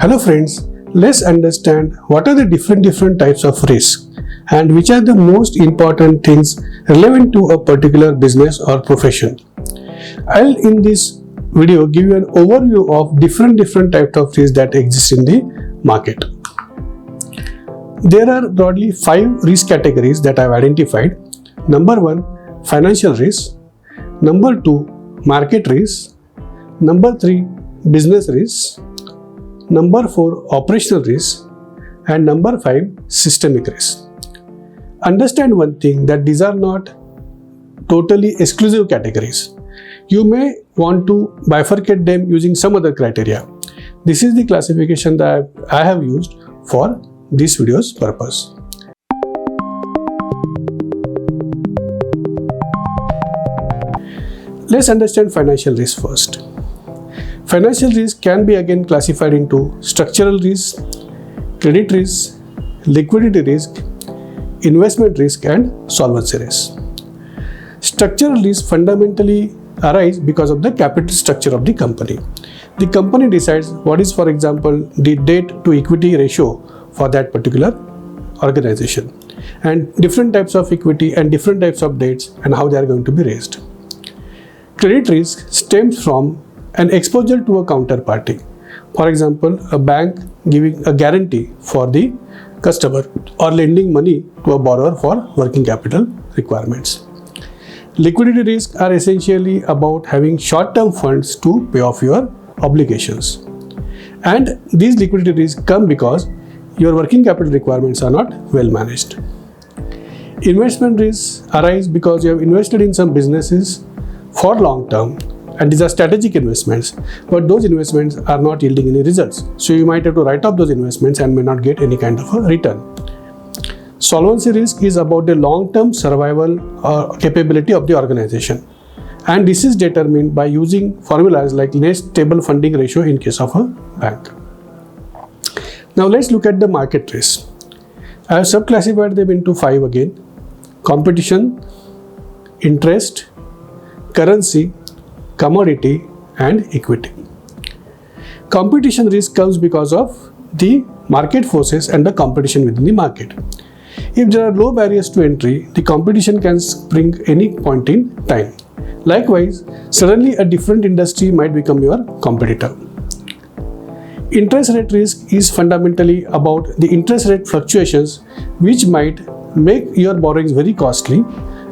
Hello friends, let's understand what are the different types of risk and which are the most important things relevant to a particular business or profession. I'll in this video give you an overview of different types of risks that exist in the market. There are broadly 5 risk categories that I've identified. Number 1, financial risk. Number 2, market risk. Number 3, business risk. Number 4, operational risk. And number 5, systemic risk. Understand one thing, that these are not totally exclusive categories. You may want to bifurcate them using some other criteria. This is the classification that I have used for this video's purpose. Let's understand financial risk first. Financial risk can be again classified into structural risk, credit risk, liquidity risk, investment risk, and solvency risk. Structural risk fundamentally arise because of the capital structure of the company. The company decides what is, for example, the debt to equity ratio for that particular organization, and different types of equity and different types of debts and how they are going to be raised. Credit risk stems from an exposure to a counterparty. For example, a bank giving a guarantee for the customer or lending money to a borrower for working capital requirements. Liquidity risks are essentially about having short-term funds to pay off your obligations. And these liquidity risks come because your working capital requirements are not well managed. Investment risks arise because you have invested in some businesses for long term, and these are strategic investments, but those investments are not yielding any results. So you might have to write off those investments and may not get any kind of a return. Solvency risk is about the long-term survival capability of the organization, and this is determined by using formulas like net stable funding ratio in case of a bank. Now let's look at the market risk. I have subclassified them into 5 again: competition, interest, currency, commodity, and equity. Competition risk comes because of the market forces and the competition within the market. If there are low barriers to entry, the competition can spring any point in time. Likewise, suddenly a different industry might become your competitor. Interest rate risk is fundamentally about the interest rate fluctuations, which might make your borrowings very costly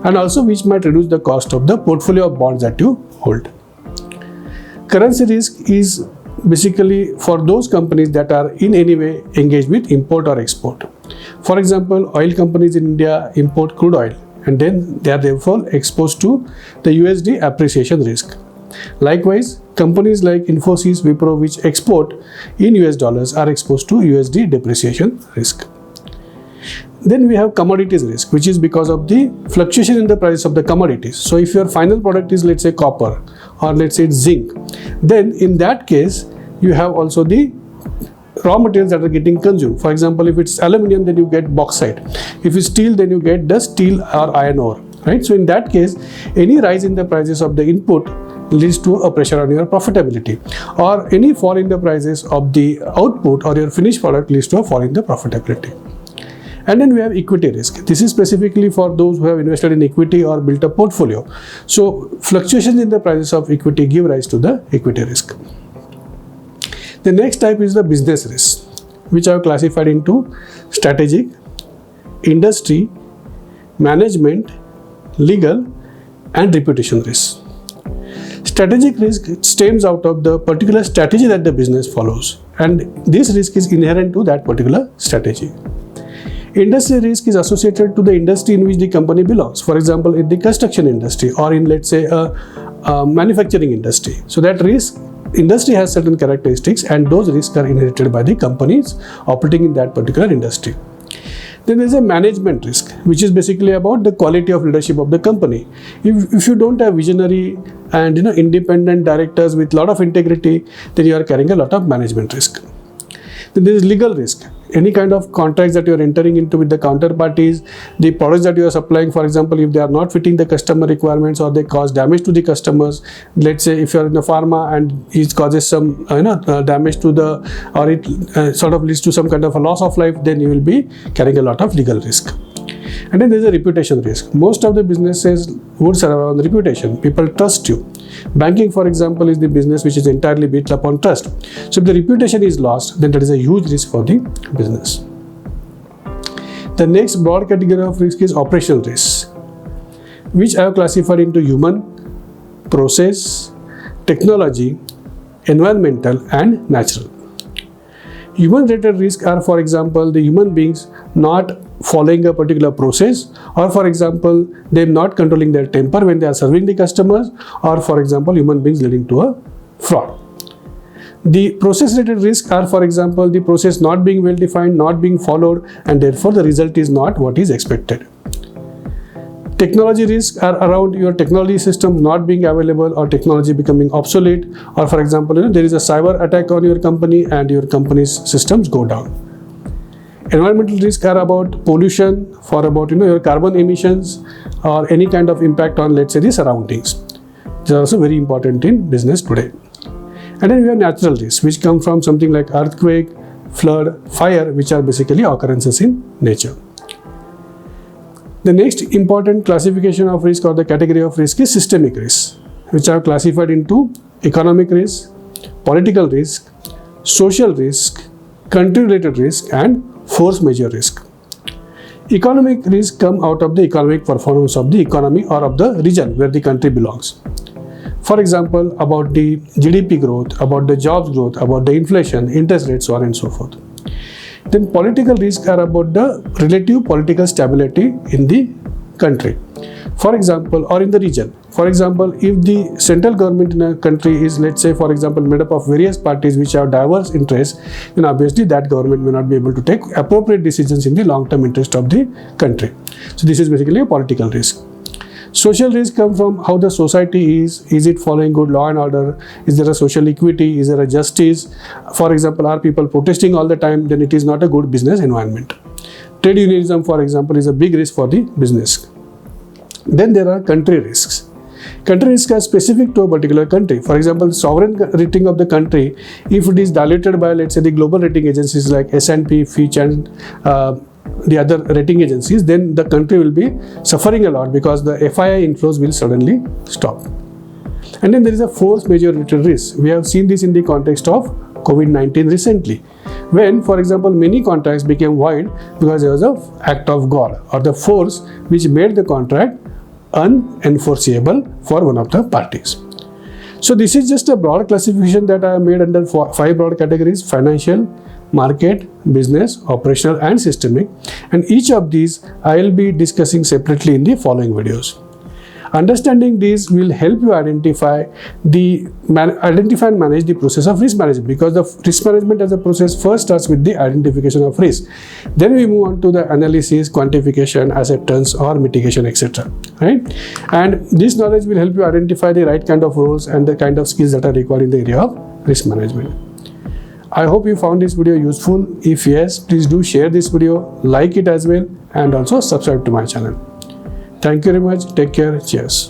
and also which might reduce the cost of the portfolio of bonds that you hold. Currency risk is basically for those companies that are in any way engaged with import or export. For example, oil companies in India import crude oil, and then they are therefore exposed to the USD appreciation risk. Likewise, companies like Infosys, Wipro, which export in US dollars, are exposed to USD depreciation risk. Then we have commodities risk, which is because of the fluctuation in the prices of the commodities. So if your final product is, let's say, copper, or let's say zinc, then in that case you have also the raw materials that are getting consumed. For example, if it's aluminium, then you get bauxite. If it's steel, then you get the steel or iron ore, right? So in that case, any rise in the prices of the input leads to a pressure on your profitability, or any fall in the prices of the output or your finished product leads to a fall in the profitability. And then we have equity risk. This is specifically for those who have invested in equity or built a portfolio. So fluctuations in the prices of equity give rise to the equity risk. The next type is the business risk, which I have classified into strategic, industry, management, legal, and reputation risk. Strategic risk stems out of the particular strategy that the business follows, and this risk is inherent to that particular strategy. Industry risk is associated to the industry in which the company belongs. For example, in the construction industry or in, let's say, a manufacturing industry. So that industry has certain characteristics, and those risks are inherited by the companies operating in that particular industry. Then there is a management risk, which is basically about the quality of leadership of the company. If you don't have visionary and independent directors with a lot of integrity, then you are carrying a lot of management risk. Then there is legal risk. any kind of contracts that you are entering into with the counterparties, the products that you are supplying, for example, if they are not fitting the customer requirements or they cause damage to the customers. Let's say if you are in a pharma and it causes some damage to the, or it sort of leads to some kind of a loss of life, then you will be carrying a lot of legal risk. And then there is a reputation risk. Most of the businesses would survive on the reputation. People trust you. Banking, for example, is the business which is entirely built upon trust. So if the reputation is lost, then that is a huge risk for the business. The next broad category of risk is operational risk, which I have classified into human, process, technology, environmental, and natural. Human-related risks are, for example, the human beings not following a particular process, or for example, them not controlling their temper when they are serving the customers, or for example, human beings leading to a fraud. The process-related risks are, for example, the process not being well defined, not being followed, and therefore the result is not what is expected. Technology risks are around your technology system not being available or technology becoming obsolete, or for example, there is a cyber attack on your company and your company's systems go down. Environmental risks are about pollution, for about your carbon emissions or any kind of impact on, let's say, the surroundings. These are also very important in business today. And then we have natural risks, which come from something like earthquake, flood, fire, which are basically occurrences in nature. The next important classification of risk or the category of risk is systemic risk, which are classified into economic risk, political risk, social risk, country-related risk, and force majeure risk. Economic risk come out of the economic performance of the economy or of the region where the country belongs. For example, about the GDP growth, about the jobs growth, about the inflation, interest rates, so on and so forth. Then political risks are about the relative political stability in the country. For example, or in the region. For example, if the central government in a country is, let's say, for example, made up of various parties which have diverse interests, then obviously that government may not be able to take appropriate decisions in the long-term interest of the country. So this is basically a political risk. Social risk come from how the society is it following good law and order, is there a social equity, is there a justice. For example, are people protesting all the time, then it is not a good business environment. Trade unionism, for example, is a big risk for the business. Then there are country risks. Country risks are specific to a particular country. For example, the sovereign rating of the country, if it is diluted by, let's say, the global rating agencies like S&P, Fitch, and the other rating agencies, then the country will be suffering a lot because the FII inflows will suddenly stop. And then there is a force majeure related risk. We have seen this in the context of COVID-19 recently, when, for example, many contracts became void because there was an act of God or the force which made the contract unenforceable for one of the parties. So this is just a broad classification that I have made under 5 broad categories: financial, market, business, operational, and systemic. And each of these I will be discussing separately in the following videos. Understanding these will help you identify and manage the process of risk management, because the risk management as a process first starts with the identification of risk. Then we move on to the analysis, quantification, acceptance, or mitigation, etc. Right? And this knowledge will help you identify the right kind of roles and the kind of skills that are required in the area of risk management. I hope you found this video useful. If yes, please do share this video, like it as well, and also subscribe to my channel. Thank you very much. Take care. Cheers.